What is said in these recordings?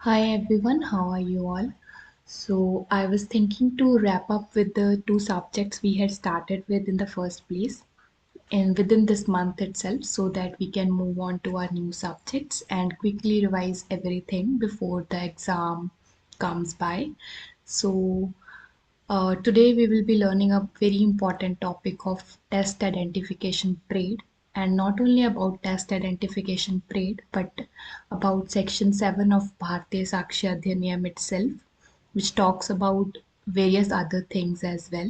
Hi everyone, how are you all? So, I was thinking to wrap up with the two subjects we had started with in the first place and within this month itself so that we can move on to our new subjects and quickly revise everything before the exam comes by. So, today we will be learning a very important topic of test identification parade, and not only about test identification parade but about section 7 of Bharatiya Sakshi Adhiniyam itself, which talks about various other things as well.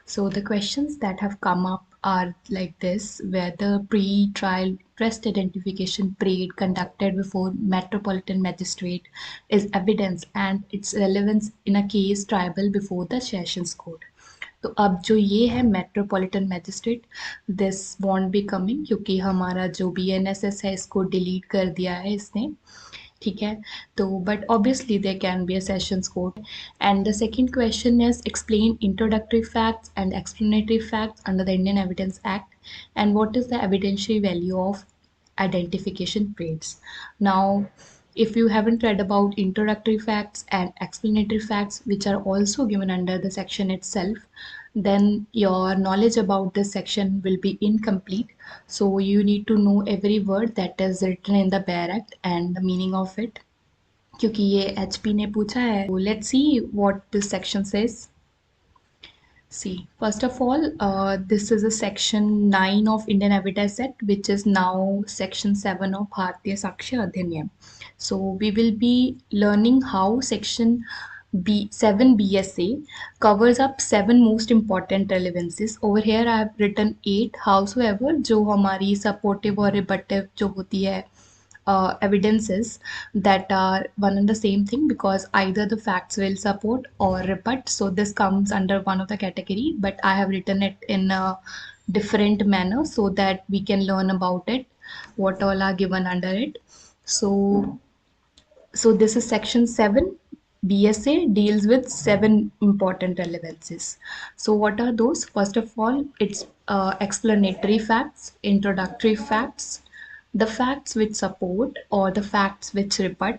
So the questions that have come up are like this: whether pre-trial test identification parade conducted before Metropolitan Magistrate is evidence and its relevance in a case triable before the Sessions Court. तो अब जो ये है metropolitan magistrate, this want be coming क्योंकि हमारा जो BNSS है इसको डिलीट कर दिया है इसने. ठीक है, तो but obviously there can be a sessions court. And the second question is explain introductory facts and explanatory facts under the Indian evidence act and what is the evidentiary value of identification parades. Now, if you haven't read about introductory facts and explanatory facts, which are also given under the section itself, then your knowledge about this section will be incomplete. So you need to know every word that is written in the Bare Act and the meaning of it. क्योंकि ये HP ने पूछा है. Let's see what this section says. See, first of all, this is a section 9 of Indian Evidence Act, which is now section 7 of Bharatiya Sakshi Adhiniyam. So we will be learning how section 7 BSA covers up 7 most important relevancies. Over here I have written 8. Howsoever, जो हमारी supportive और rebuttive जो होती है evidences that are one and the same thing, because either the facts will support or rebut. So this comes under one of the category, but I have written it in a different manner so that we can learn about it, what all are given under it. So this is section 7. BSA deals with 7 important relevancies. So what are those? First of all, it's explanatory facts, introductory facts, the facts which support or the facts which rebut,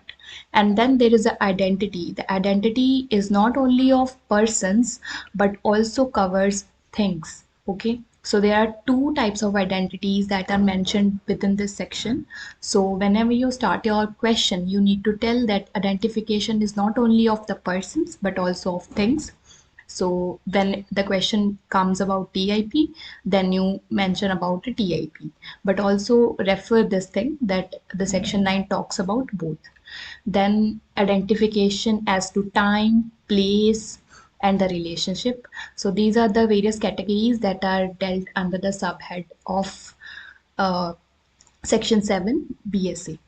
and then there is the identity. The identity is not only of persons but also covers things. Okay, so there are two types of identities that are mentioned within this section. So whenever you start your question, you need to tell that identification is not only of the persons but also of things. So when the question comes about TIP, then you mention about a TIP, but also refer this thing that the section 9 talks about both. Then identification as to time, place, and the relationship. So these are the various categories that are dealt under the subhead of section 7 BSA.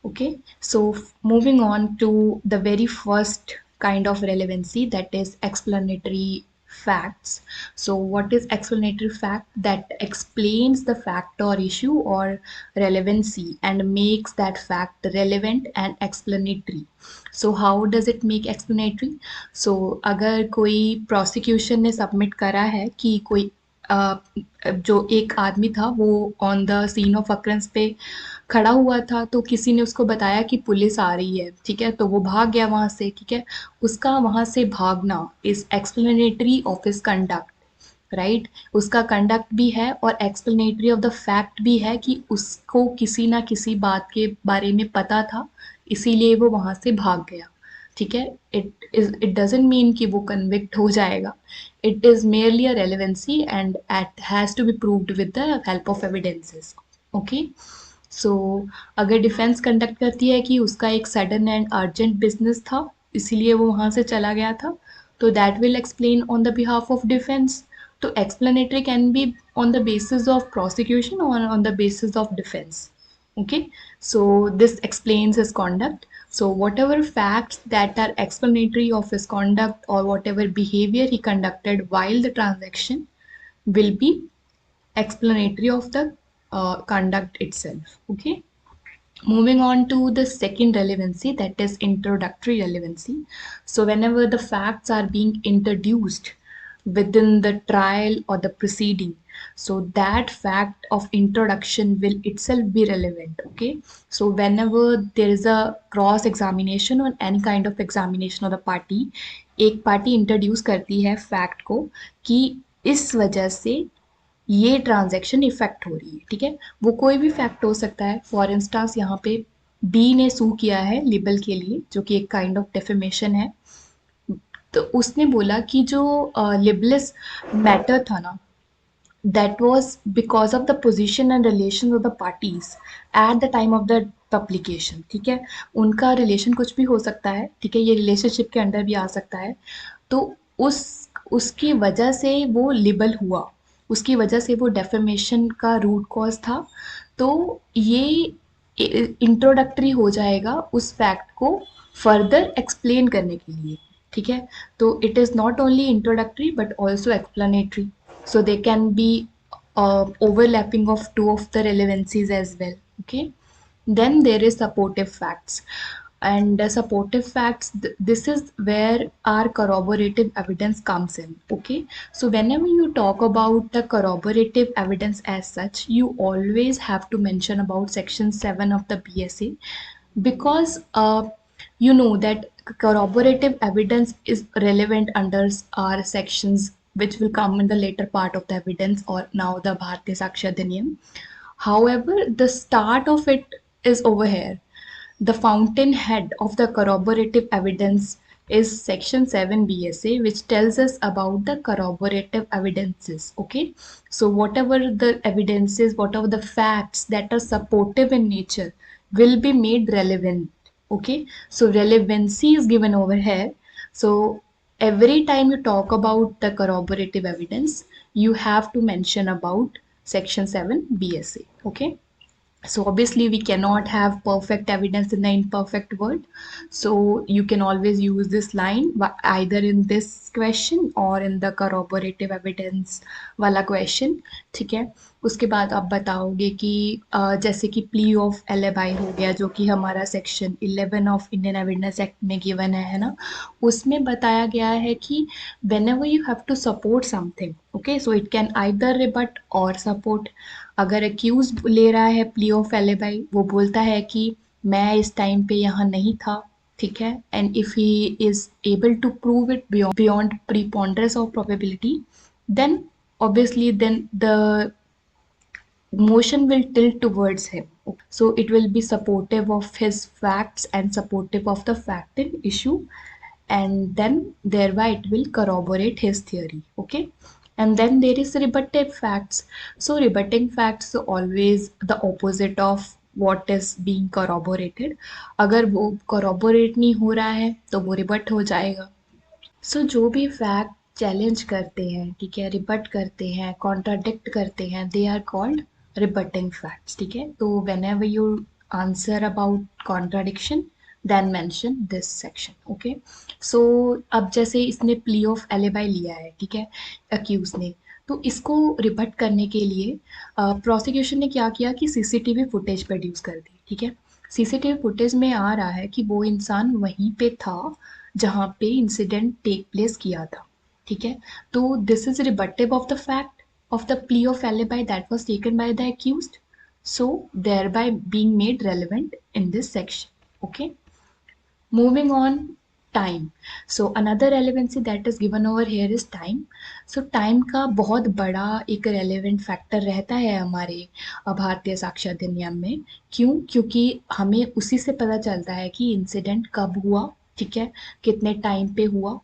Okay, so moving on to the very first kind of relevancy, that is explanatory facts. So what is explanatory fact? That explains the fact or issue or relevancy and makes that fact relevant and explanatory. So how does it make explanatory? So अगर कोई prosecution ने submit करा है कि कोई जो एक आदमी था वो on the scene of occurrence पे खड़ा हुआ था, तो किसी ने उसको बताया कि पुलिस आ रही है, ठीक है, तो वो भाग गया वहाँ से, ठीक है, उसका वहाँ से भागना is explanatory of his conduct, right, उसका कंडक्ट भी है और एक्सप्लेनेटरी ऑफ द फैक्ट भी है कि उसको किसी ना किसी बात के बारे में पता था, इसीलिए वो वहाँ से भाग गया. ठीक है, इट डजंट मीन कि वो कन्विक्ट हो जाएगा. It is merely a relevancy and it has to be proved with the help of evidences. Okay, so अगर डिफेंस कंडक्ट करती है कि उसका एक सडन एंड अर्जेंट बिजनेस था इसीलिए वो वहाँ से चला गया था, तो that will explain on the behalf of defence. तो explanatory can be on the basis of prosecution or on the basis of defense. Okay, so this explains his conduct. So whatever facts that are explanatory of his conduct or whatever behavior he conducted while the transaction will be explanatory of the conduct itself. Okay, moving on to the second relevancy, that is introductory relevancy. So whenever the facts are being introduced within the trial or the proceeding, So that fact of introduction will itself be relevant. Okay, so whenever there is a cross examination or any kind of examination of the party, एक party introduce करती है fact को कि इस वजह से ये transaction effect हो रही है, ठीक है। वो कोई भी फैक्ट हो सकता है। फॉर इंस्टांस यहाँ पे बी ने सू किया है लिबल के लिए, जो कि एक काइंड ऑफ डेफेमेशन है। तो उसने बोला कि जो लिबलिस मैटर था ना, that was because of the position and relations of the parties at the time of the publication, ठीक है। उनका रिलेशन कुछ भी हो सकता है, ठीक है, ये रिलेशनशिप के अंडर भी आ सकता है। तो उस उसकी वजह से वो लिबल हुआ, उसकी वजह से वो डेफेमेशन का रूट कॉज था। तो ये इंट्रोडक्टरी हो जाएगा उस फैक्ट को फर्दर एक्सप्लेन करने के लिए, ठीक है। तो it is not only introductory but also explanatory, so they can be overlapping of two of the relevancies as well. Okay, then there is supportive facts, and supportive facts, this is where our corroborative evidence comes in. Okay, so whenever you talk about the corroborative evidence as such, you always have to mention about section 7 of the BSA, because you know that corroborative evidence is relevant under our sections which will come in the later part of the evidence or now the Bharatiya Sakshya Adhiniyam. However, the start of it is over here. The fountainhead of the corroborative evidence is section 7 BSA, which tells us about the corroborative evidences. Okay, so whatever the evidences, whatever the facts that are supportive in nature will be made relevant. Okay, so relevancy is given over here. So every time you talk about the corroborative evidence, you have to mention about section 7 BSA. Okay, so obviously we cannot have perfect evidence in the imperfect world, so you can always use this line either in this question or in the corroborative evidence वाला question, ठीक है। उसके बाद आप बताओगे कि जैसे कि प्ली ऑफ एलिबाई हो गया, जो कि हमारा section 11 of Indian evidence act में गिवन है ना, उसमें बताया गया है कि whenever you have to support something, okay, so it can either rebut or support। अगर अक्यूज ले रहा है प्ली ऑफ एलिबाई, वो बोलता है कि मैं इस टाइम पे यहाँ नहीं था, ठीक है, and if he is able to prove it beyond preponderance of probability, then obviously then the motion will tilt towards him. So it will be supportive of his facts and supportive of the fact in issue, and then thereby it will corroborate his theory. Okay, and then there is rebuttive facts. So rebutting facts are always the opposite of what is being corroborated. अगर वो corroborate नहीं हो रहा है तो वो rebut हो जाएगा। सो जो भी फैक्ट चैलेंज करते हैं, ठीक है, रिबट करते हैं, कॉन्ट्राडिक्ट करते हैं, they are called rebutting facts, ठीक है। तो whenever you answer about contradiction, then mention this section. Okay, so अब जैसे इसने प्ली ऑफ एलिबाई लिया है, ठीक है, अक्यूज ने, तो इसको रिबट करने के लिए प्रोसिक्यूशन ने क्या किया कि सीसीटीवी फुटेज प्रोड्यूस कर दी, ठीक है। सीसीटीवी फुटेज में आ रहा है कि वो इंसान वहीं पे था जहाँ पे इंसिडेंट टेक प्लेस किया था, ठीक है। तो this is rebuttive of the fact of the plea of alibi that was taken by the accused, so thereby being made relevant in this section. Okay, moving on, time. So another relevancy that is given over here is time. So time का बहुत बड़ा एक relevant factor रहता है हमारे भारतीय साक्ष्य अधिनियम में। क्यों? क्योंकि हमें उसी से पता चलता है कि इंसिडेंट कब हुआ, ठीक है, कितने टाइम पे हुआ,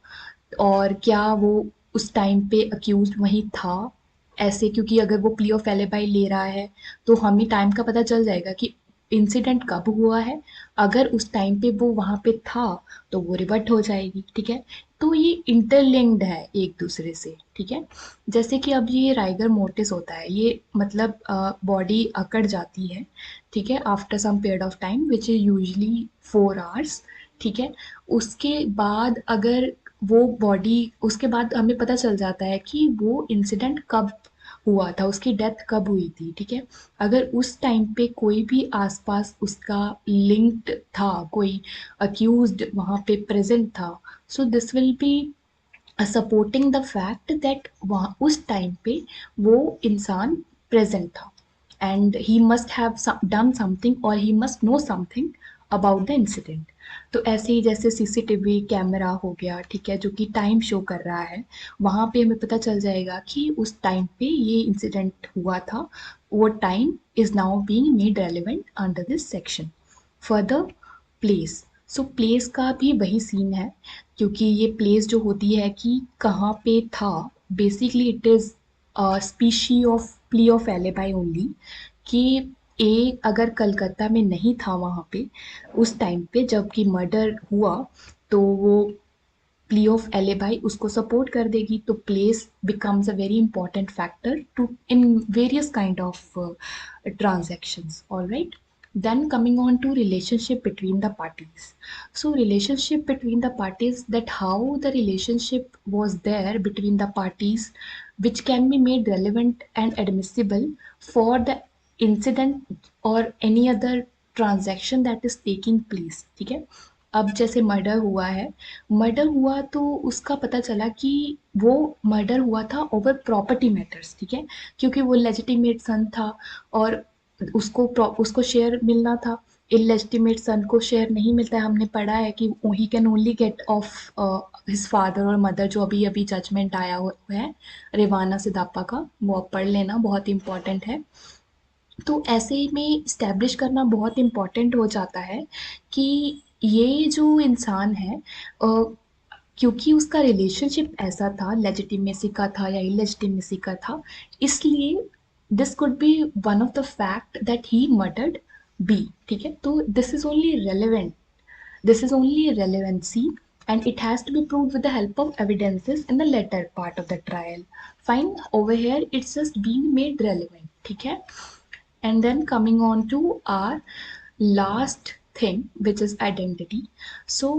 और क्या वो उस टाइम पे अक्यूज वहीं था ऐसे। क्योंकि अगर वो प्ली ऑफ एलिबाई ले रहा है तो हमें टाइम का पता चल जाएगा कि इंसिडेंट कब हुआ है। अगर उस टाइम पे वो वहाँ पे था तो वो रिवर्ट हो जाएगी, ठीक है। तो ये इंटरलिंक्ड है एक दूसरे से, ठीक है। जैसे कि अब ये राइगर मोर्टिस होता है, ये मतलब बॉडी अकड़ जाती है, ठीक है, after some period of time which is usually 4 hours, ठीक है। उसके बाद अगर वो बॉडी, उसके बाद हमें पता चल जाता है कि वो इंसिडेंट कब हुआ था, उसकी डेथ कब हुई थी, ठीक है। अगर उस टाइम पे कोई भी आसपास उसका लिंक्ड था, कोई अक्यूज्ड वहाँ पे प्रेजेंट था, so this will be supporting the fact that वहाँ उस टाइम पे वो इंसान प्रेजेंट था and he must have done something और he must know something about the incident. तो ऐसे ही जैसे सीसीटीवी कैमरा हो गया, ठीक है, जो कि टाइम शो कर रहा है, वहाँ पे हमें पता चल जाएगा कि उस टाइम पे ये इंसिडेंट हुआ था। वो time is now being made relevant under this section. Further, place. So place का भी वही सीन है, क्योंकि ये प्लेस जो होती है कि कहाँ पे था, basically it is species of plea of alibi only, कि ए अगर कलकत्ता में नहीं था वहाँ पे उस टाइम पे जबकि मर्डर हुआ, तो वो प्ली ऑफ एलिबाई उसको सपोर्ट कर देगी। तो place becomes a very important factor to in various kind of transactions. All right, then coming on to relationship between the parties. So relationship between the parties, that how the relationship was there between the parties, which can be made relevant and admissible for the incident or any other transaction that is taking place। ठीक है, अब जैसे murder हुआ है, murder हुआ तो उसका पता चला कि वो मर्डर हुआ था ओवर प्रॉपर्टी मैटर्स। ठीक है, क्योंकि वो लेजिटिमेट सन था और उसको शेयर मिलना था। इलेजिटिमेट सन को शेयर नहीं मिलता है, हमने पढ़ा है कि he can only get of his father और मदर, जो अभी अभी जजमेंट आया हुआ है रेवाना सिदापा का, वो आप पढ़ लेना, बहुत इंपॉर्टेंट है। तो ऐसे में इस्टेब्लिश करना बहुत इम्पॉर्टेंट हो जाता है कि ये जो इंसान है, क्योंकि उसका रिलेशनशिप ऐसा था, लेजिटिमेसी का था या इलेजिटिमेसी का था, इसलिए this could be one of the fact that he murdered be. ठीक है, तो this is only relevant, this is only relevancy, and it has to be proved with the help of evidences in the later part of the trial. Fine, over here it's just being made relevant। ठीक है, and then coming on to our last thing which is identity। so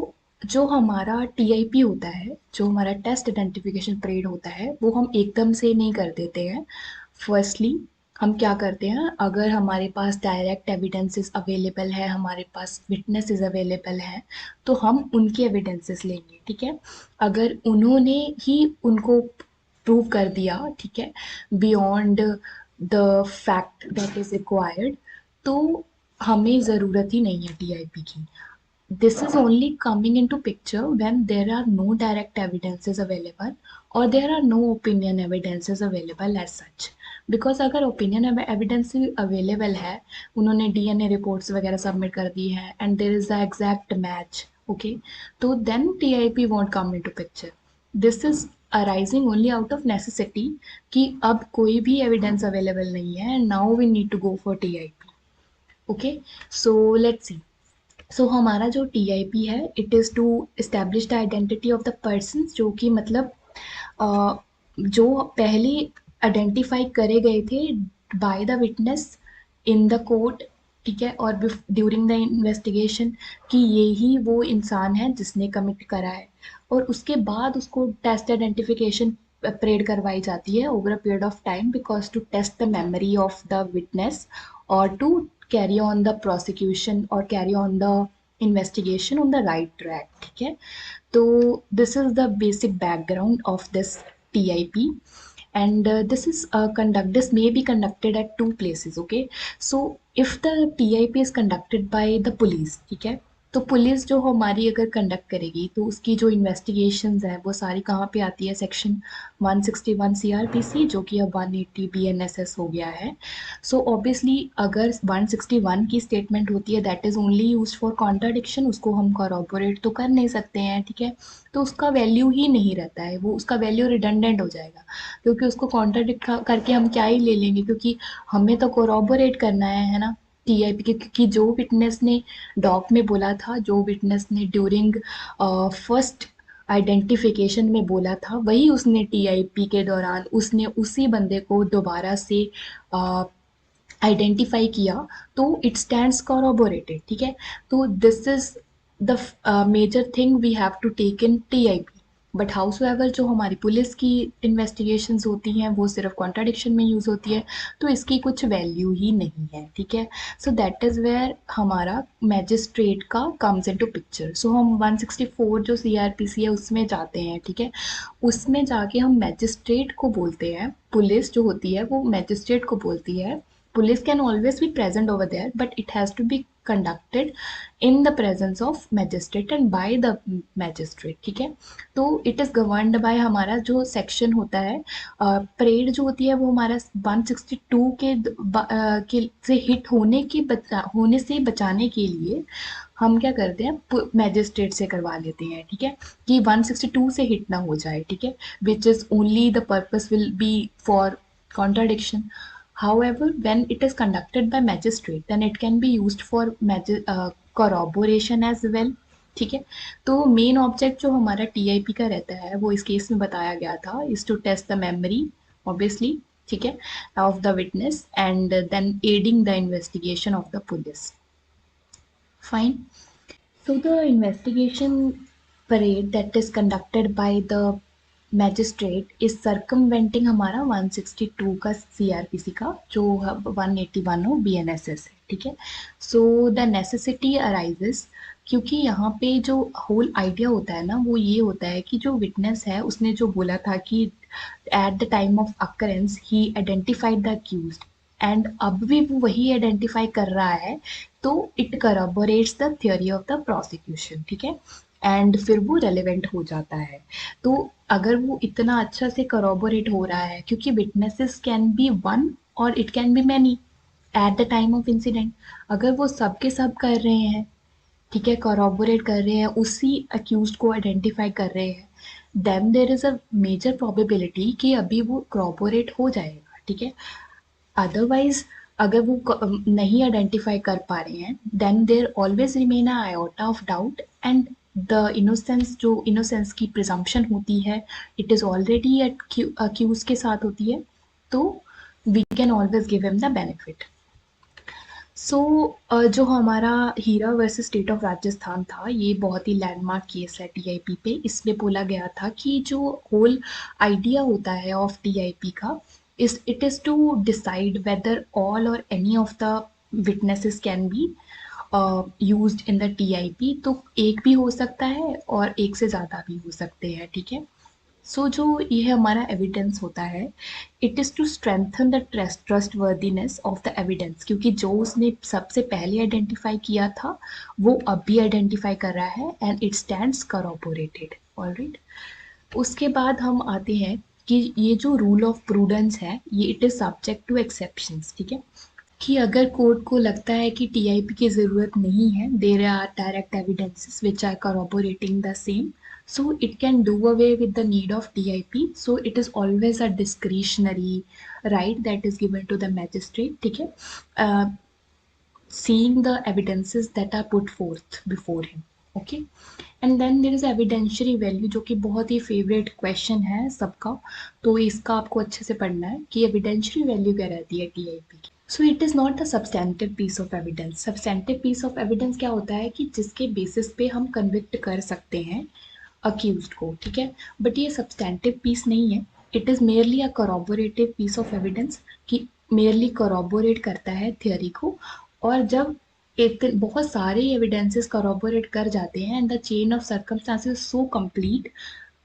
जो हमारा TIP होता है, जो हमारा test identification parade होता है, वो हम एकदम से नहीं कर देते हैं। फर्स्टली हम क्या करते हैं, अगर हमारे पास डायरेक्ट एविडेंसेस अवेलेबल है, हमारे पास विटनेसेस अवेलेबल है, तो हम उनके एविडेंसेस लेंगे। ठीक है, अगर उन्होंने ही उनको प्रूव कर दिया, ठीक है, beyond the fact that is required, तो हमें ज़रूरत ही नहीं है टीआईपी की। This is only coming into picture when there are no direct evidences available or there are no opinion evidences available as such। because अगर opinion evidence available है, उन्होंने DNA reports वगैरह सबमिट कर दी है and there is the exact match, okay, तो then TIP won't come into picture। this is arising only out of necessity कि अब कोई भी evidence available नहीं है and now we need to go for TIP। okay, so let's see। सो हमारा जो TIP है, it is to establish the identity of the person, जो कि मतलब जो पहले आइडेंटिफाई करे गए थे by the witness in the court. ठीक है, और ड्यूरिंग द इन्वेस्टिगेशन कि ये ही वो इंसान है जिसने कमिट करा है, और उसके बाद उसको टेस्ट आइडेंटिफिकेशन परेड करवाई जाती है over a period of time, because to test the memory of the witness और to carry on the prosecution और carry on the investigation on the right track. ठीक है, तो this is the basic background of this TIP, and this may be conducted at two places। okay, so if the TIP is conducted by the police, ठीक है, तो police जो हमारी अगर conduct करेगी तो उसकी जो इन्वेस्टिगेशंस है वो सारी कहाँ पे आती है, सेक्शन 161 CRPC, जो कि अब 180 BNSS हो गया है। सो ऑब्वियसली अगर 161 की स्टेटमेंट होती है that is only use for contradiction, उसको हम कॉरोबोरेट तो कर नहीं सकते हैं। ठीक है, तो उसका वैल्यू ही नहीं रहता है, वो उसका वैल्यू रिडंडेंट हो जाएगा, क्योंकि उसको कॉन्ट्राडिक्ट करके हम क्या ही ले लेंगे, क्योंकि हमें तो कोरोबोरेट करना है ना टीआईपी के। क्योंकि जो विटनेस ने डॉक में बोला था, जो विटनेस ने ड्यूरिंग फर्स्ट आइडेंटिफिकेशन में बोला था, वही उसने टीआईपी के दौरान उसने उसी बंदे को दोबारा से आइडेंटिफाई किया, तो इट स्टैंड्स कॉरोबोरेटेड। ठीक है, तो this is the major thing we have to take in TIP। But however जो हमारी पुलिस की इन्वेस्टिगेशंस होती हैं वो सिर्फ कॉन्ट्राडिक्शन में यूज़ होती है, तो इसकी कुछ वैल्यू ही नहीं है, ठीक है। सो दैट इज़ वेयर हमारा मैजिस्ट्रेट का कम्स इनटू पिक्चर। सो हम 164 जो सीआरपीसी है उसमें जाते हैं, ठीक है। उसमें जाके हम मैजिस्ट्रेट को बोलते हैं, पुलिस जो होती है वो मैजिस्ट्रेट को बोलती है। Police can always be present over there, but it has to be conducted in the presence of magistrate and by the magistrate, ठीक है। तो इट इज़ गवर्नड बाय हमारा जो सेक्शन होता है, परेड जो होती है वो हमारा 162 के से हिट होने से बचाने के लिए हम क्या करते हैं, मैजिस्ट्रेट से करवा लेते हैं, ठीक है, कि 162 से हिट ना हो जाए, ठीक है, which is only the purpose will be for contradiction. However, when it is conducted by magistrate, then it can be used for corroboration as well, ठीक है। तो मेन ऑब्जेक्ट जो हमारा टीआईपी का रहता है वो इस केस में बताया गया था, is to test the memory obviously, ठीक है, of the witness and then adding the investigation of the police. Fine. So the investigation parade that is conducted by the magistrate is circumventing हमारा 162 का CrPC का जो 181 हो BNSS है, ठीक है। सो द नेसेसिटी अराइजेस, क्योंकि यहाँ पे जो होल आइडिया होता है ना वो ये होता है कि जो विटनेस है उसने जो बोला था कि at the time of occurrence he identified the accused, and अब भी वो वही आइडेंटिफाई कर रहा है, तो it corroborates the theory of the prosecution, ठीक है, एंड फिर वो रेलिवेंट हो जाता है। तो अगर वो इतना अच्छा से करबोरेट हो रहा है, क्योंकि विटनेसेस कैन बी वन और it can be many eight the time of incident, अगर वो सब के सब कर रहे हैं, ठीक है, करॉबोरेट कर रहे हैं, उसी अक्यूज को आइडेंटिफाई कर रहे हैं, then there is a major probability कि अभी वो करॉबोरेट हो जाएगा, ठीक है। अदरवाइज अगर वो नहीं आइडेंटिफाई कर पा रहे हैं, then there always remain a iota of doubt, and the innocence, जो इनोसेंस की प्रिजम्पशन होती है, इट इज़ ऑलरेडी अक्यूज के साथ होती है, तो we can always give him the benefit. So जो हमारा Hira versus state of Rajasthan था, ये बहुत ही लैंडमार्क केस है टीआईपी पे। इसमें बोला गया था कि जो होल आइडिया होता है ऑफ टीआईपी का is it is to decide whether all और any of the witnesses can be used in the TIP. तो एक भी हो सकता है और एक से ज़्यादा भी हो सकते हैं, ठीक है। सो जो ये हमारा एविडेंस होता है, it is to strengthen the trustworthiness of the evidence, क्योंकि जो उसने सबसे पहले आइडेंटिफाई किया था वो अब भी आइडेंटिफाई कर रहा है, एंड इट स्टैंड्स करॉबोरेटेड, ऑलराइट। उसके बाद हम आते हैं कि ये जो रूल ऑफ प्रूडेंस है ये it is subject to exceptions, ठीक है, कि अगर कोर्ट को लगता है कि टीआईपी की ज़रूरत नहीं है, there are direct evidences which are corroborating the same, so it can do away with the need of TIP. So it is always a discretionary right that is given to the magistrate, ठीक है, seeing the evidences that are put forth before him, okay. And then there is evidentiary value, जो कि बहुत ही favourite question है सबका, तो इसका आपको अच्छे से पढ़ना है कि एविडेंशियरी वैल्यू क्या रहती है टीआईपी की। So it is not a substantive piece of evidence. Substantive piece of evidence क्या होता है कि जिसके बेसिस पे हम कन्विक्ट कर सकते हैं अक्यूज्ड को, ठीक है, बट ये सब्सटेंटिव पीस नहीं है, it is merely a corroborative piece of evidence, कि मेयरली corroborate करता है थियोरी को, और जब बहुत सारे एविडेंसेस corroborate कर जाते हैं and the chain of circumstances so complete,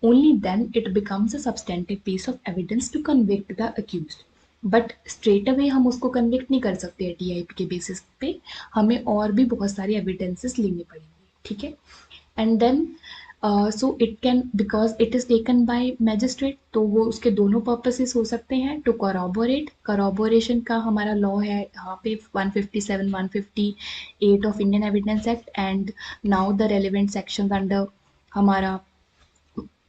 only then it becomes a substantive piece of evidence to convict the accused. But straight away हम उसको कन्विक्ट नहीं कर सकते हैं टीआईपी के बेसिस पे, हमें और भी बहुत सारी एविडेंसेस लेनी पड़ेंगी, ठीक है। And then so it can, because it is taken by magistrate, तो वो उसके दोनों पर्पसेस हो सकते हैं, टू corroborate, corroboration का हमारा लॉ है यहाँ पे 157 158 of Indian evidence act, and now the relevant section under हमारा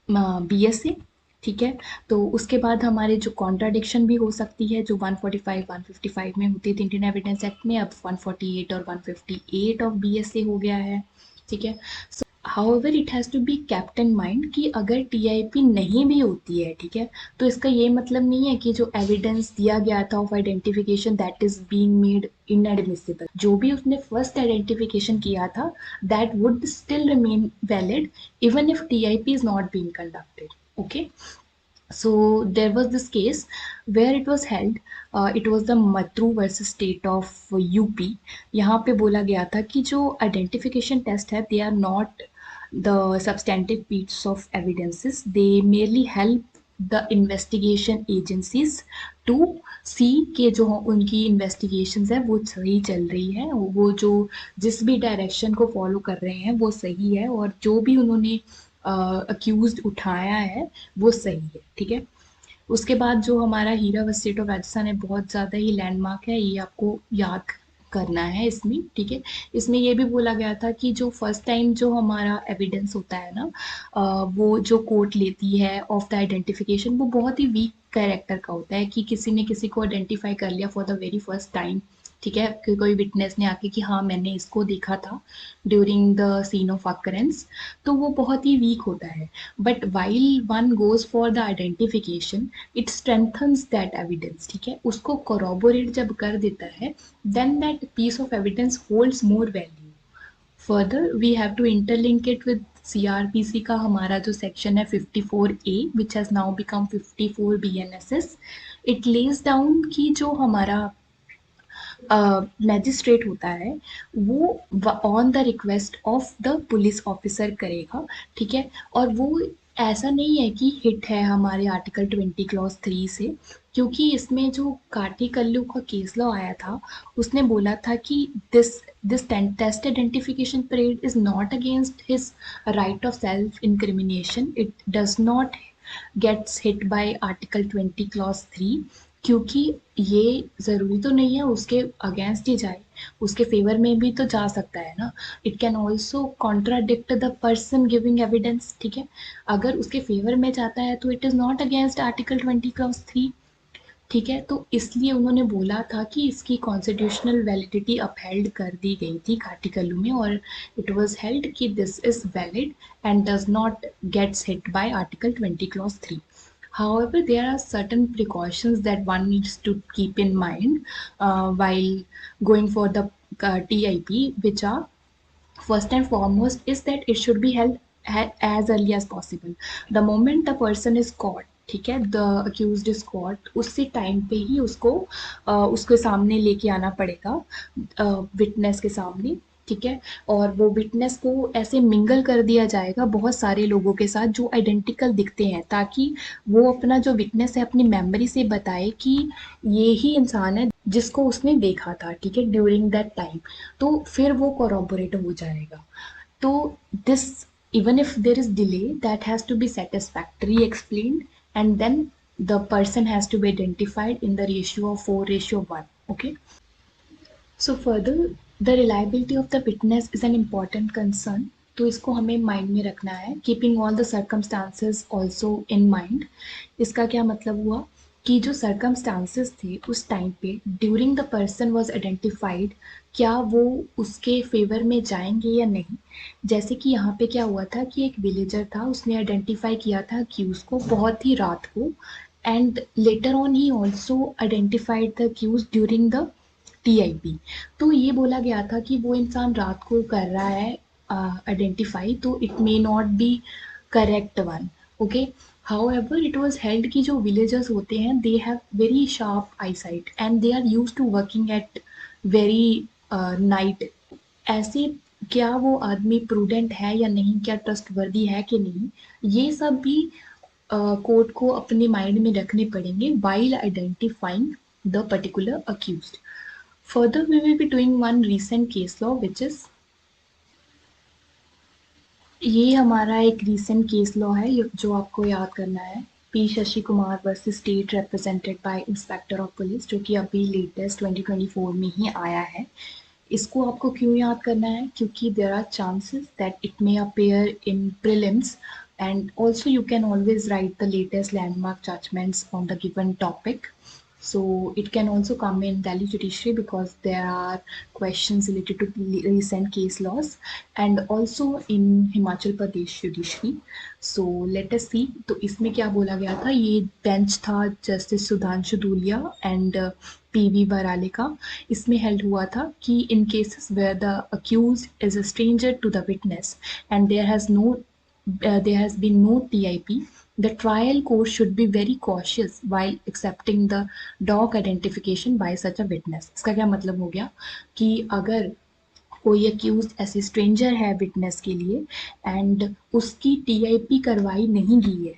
बीएसए, ठीक है। तो उसके बाद हमारे जो कॉन्ट्राडिक्शन भी हो सकती है, जो 145 155 में होती थी इंडियन एविडेंस एक्ट में, अब 148 और 158 ऑफ बीएसए हो गया है, ठीक है। However it has to be kept in mind कि अगर टीआईपी नहीं भी होती है, ठीक है, तो इसका ये मतलब नहीं है कि जो एविडेंस दिया गया था of identification that is being made inadmissible. जो भी उसने फर्स्ट आइडेंटिफिकेशन किया था that would still remain valid even if TIP is not being conducted. Okay, so there was this case where it was held, it was the Matru versus state of UP। यहाँ पे बोला गया था कि जो identification test है they are not the substantive bits of evidences, they merely help the investigation agencies to see कि जो उनकी investigations है वो सही चल रही है, वो जो जिस भी डायरेक्शन को फॉलो कर रहे हैं वो सही है, और जो भी उन्होंने अक्यूज उठाया है वो सही है, ठीक है। उसके बाद जो हमारा हीरा स्टेट ऑफ राजस्थान है बहुत ज़्यादा ही लैंडमार्क है, ये आपको याद करना है इसमें, ठीक है। इसमें ये भी बोला गया था कि जो फर्स्ट टाइम जो हमारा एविडेंस होता है ना, वो जो कोर्ट लेती है ऑफ द आइडेंटिफिकेशन, वो बहुत ही वीक कैरेक्टर का होता है कि किसी ने किसी को आइडेंटिफाई कर लिया for the very first time, ठीक है, कि कोई विटनेस ने आके कि हाँ मैंने इसको देखा था during the scene of occurrence, तो वो बहुत ही वीक होता है। But while one goes for the identification it strengthens that evidence, ठीक है, उसको कोरोबोरेट जब कर देता है then that piece of evidence holds more value. Further, we have to interlink it with CRPC का हमारा जो सेक्शन है 54A which has now become 54 BNSS। it lays down कि जो हमारा मैजिस्ट्रेट होता है वो on the request of the police officer करेगा, ठीक है। और वो ऐसा नहीं है कि हिट है हमारे आर्टिकल 20 क्लॉज 3 से, क्योंकि इसमें जो काटी कल्लू का केस लॉ आया था उसने बोला था कि this test identification parade is not against his right of self incrimination, it does not gets hit by article 20 clause 3, क्योंकि ये ज़रूरी तो नहीं है उसके अगेंस्ट ही जाए, उसके फेवर में भी तो जा सकता है ना। It can also contradict the person giving evidence, ठीक है। अगर उसके फेवर में जाता है तो it is not against article 20 clause 3, ठीक है। तो इसलिए उन्होंने बोला था कि इसकी कॉन्स्टिट्यूशनल वैलिडिटी अपहेल्ड कर दी गई थी आर्टिकल में, और इट वाज हेल्ड कि this is valid and does not gets hit by article 20 clause 3। However, there are certain precautions that one needs to keep in mind while going for the TIP, which are first and foremost is that it should be held as early as possible the moment the person is caught, ठीक है, the accused is cot, उसी time पे ही उसको उसके सामने लेके आना पड़ेगा विटनेस के सामने, ठीक है। और वो विटनेस को ऐसे मिंगल कर दिया जाएगा बहुत सारे लोगों के साथ जो आइडेंटिकल दिखते हैं, ताकि वो अपना जो विटनेस है अपनी मेमोरी से बताए कि ये ही इंसान है जिसको उसने देखा था, ठीक है, ड्यूरिंग दैट टाइम। तो फिर वो कोरोबोरेट हो जाएगा। तो this even if there is delay that has to be satisfactory explained and then the person has to be identified in the ratio of 4:1, okay। So further, the reliability of the witness is an important concern, तो इसको हमें mind में रखना है, keeping all the circumstances also in mind. इसका क्या मतलब हुआ कि जो सर्कमस्टांसेस थे उस टाइम पे during the person was identified, क्या वो उसके फेवर में जाएंगे या नहीं। जैसे कि यहाँ पे क्या हुआ था कि एक विलेजर था, उसने आइडेंटिफाई किया था अक्यूज को बहुत ही रात को, and later on he also identified the accuse during the TIP. तो ये बोला गया था कि वो इंसान रात को कर रहा है आइडेंटिफाई, तो it may not be correct one, okay. However it was held कि जो विलेजर्स होते हैं they have very sharp eyesight and they are used to working at very night. ऐसे क्या वो आदमी प्रूडेंट है या नहीं, क्या ट्रस्टवर्दी है कि नहीं, ये सब भी कोर्ट को अपने माइंड में रखने पड़ेंगे while identifying the particular accused। Further, we will be doing one recent case law which is, ये हमारा एक recent case law है जो आपको याद करना है, P Shashi Kumar versus state represented by inspector of police, जो कि अभी लेटेस्ट 2024 में ही आया है। इसको आपको क्यों याद करना है, क्योंकि there are chances that it may appear in prelims and also you can always write the latest landmark judgments on the given topic। So it can also come in Delhi judiciary because there are questions related to recent case laws, and also in Himachal Pradesh judiciary. So let us see. तो इसमें क्या बोला गया था, ये bench था justice Sudhanshu Dhulia and PV Varale का. इसमें हेल्ड हुआ था कि in cases where the accused is a stranger to the witness and there has been no TIP, the trial court should be very cautious while accepting the dog identification by such a witness. इसका क्या मतलब हो गया कि अगर कोई accused ऐसे stranger है विटनेस के लिए एंड उसकी टीआईपी करवाई नहीं गई है,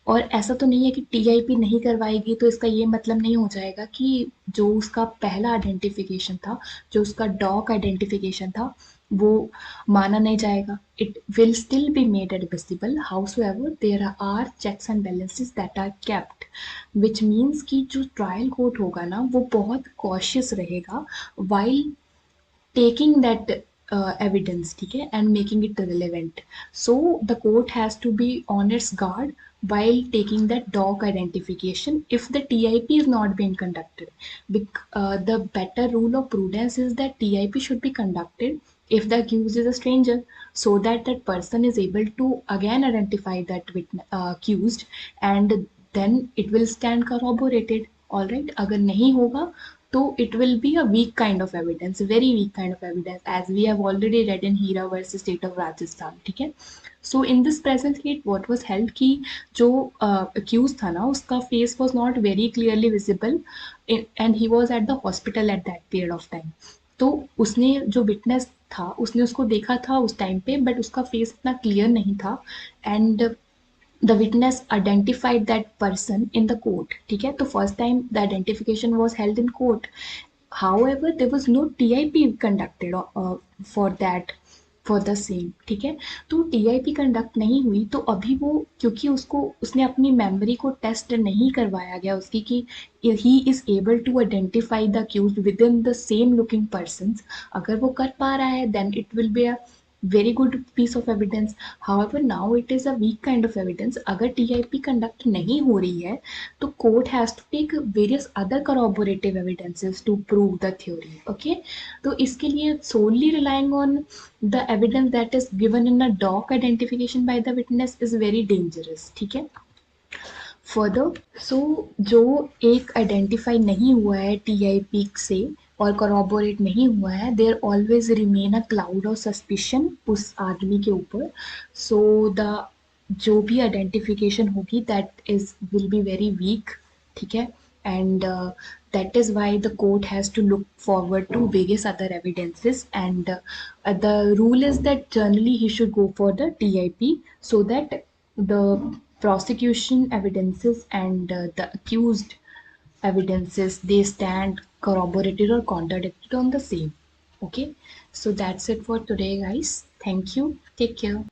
और ऐसा तो नहीं है कि टीआईपी नहीं करवाएगी तो इसका ये मतलब नहीं हो जाएगा कि जो उसका पहला आइडेंटिफिकेशन था, जो उसका डॉग आइडेंटिफिकेशन था, वो माना नहीं जाएगा. It will still be made admissible however there are checks and balances that are kept, which means कि जो ट्रायल कोर्ट होगा ना वो बहुत कॉशियस रहेगा वाइल taking that evidence, ठीक है, and making it relevant. So the court has to be on its guard while taking that dog identification if the TIP is not being conducted. The better rule of prudence is that TIP should be conducted if the accused is a stranger, so that that person is able to again identify that accused, and then it will stand corroborated. All right, अगर नहीं होगा तो it will be a weak kind of evidence, very weak kind of evidence, as we have already read in Hira versus State of Rajasthan. ठीक है. So in this present case what was held कि जो accused था ना उसका face was not very clearly visible and he was at the hospital at that period of time. तो उसने जो विटनेस था उसने उसको देखा था उस टाइम पे, बट उसका फेस इतना क्लियर नहीं था and the witness identified that person in the court. ठीक है, तो first time the identification was held in court. However, there was no TIP conducted for that, for the same. ठीक है, तो TIP कंडक्ट नहीं हुई तो अभी वो, क्योंकि उसको उसने अपनी मेमोरी को टेस्ट नहीं करवाया गया उसकी कि he is able to identify the accused within the same looking person. अगर वो कर पा रहा है then it will be a very good piece of evidence. However, now it is a weak kind of evidence. अगर TIP conduct नहीं हो रही है तो court has to take various other corroborative evidences to prove the theory. Okay, तो इसके लिए solely relying on the evidence that is given in a doc identification by the witness is very dangerous. ठीक है. Further, सो जो एक identify नहीं हुआ है टीआईपी से और corroborate नहीं हुआ है, there always remain a cloud of suspicion उस आदमी के ऊपर. सो द जो भी आइडेंटिफिकेशन होगी that is will be very weak. ठीक है, and that is why the court has to look forward to various other evidences, and the rule is that generally he should go for the TIP so that the prosecution evidences and the accused evidences, they stand corroborated or contradicted on the same. Okay, so that's it for today guys. Thank you, take care.